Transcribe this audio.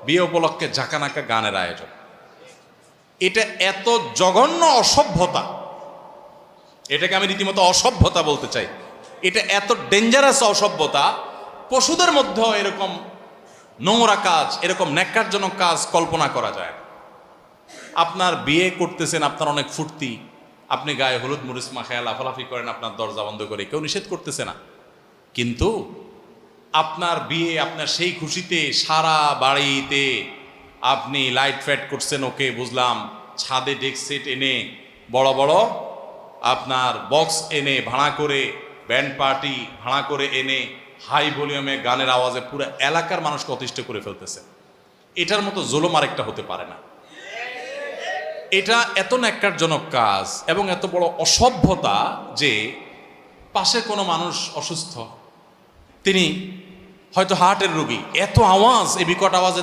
বিয়ে উপলক্ষে ঝাঁকানাকা গানের আয়োজন, এটা এত জঘন্য অসভ্যতা, এটাকে আমি রীতিমতো অসভ্যতা বলতে চাই। এটা এত ডেঞ্জারাস অসভ্যতা, পশুদের মধ্যেও এরকম নোংরা কাজ, এরকম ন্যাক্কারজনক কাজ কল্পনা করা যায়। আপনার বিয়ে করতেছেন, আপনার অনেক ফুর্তি, আপনি গায়ে হলুদ মরিচ মাখায় লাফালাফি করেন আপনার দরজা বন্ধ করে, কেউ নিষেধ করতেছে না। কিন্তু আপনার বিয়ে, আপনার সেই খুশিতে সারা বাড়িতে আপনি লাইট ফ্যাট করছেন, ওকে বুঝলাম, ছাদে ডেক সেট এনে বড় বড় আপনার বক্স এনে ভাড়া করে, ব্যান্ড পার্টি ভাড়া করে এনে হাই ভলিউমে গানের আওয়াজে পুরো এলাকার মানুষকে অতিষ্ঠ করে ফেলতেছে। এটার মতো জুলুম আরেকটা হতে পারে না। এটা এত ন্যাক্কারজনক কাজ এবং এত বড় অসভ্যতা যে পাশে কোনো মানুষ অসুস্থ, তিনি হয়তো হার্টের রোগী, এত আওয়াজ, এই বিকট আওয়াজে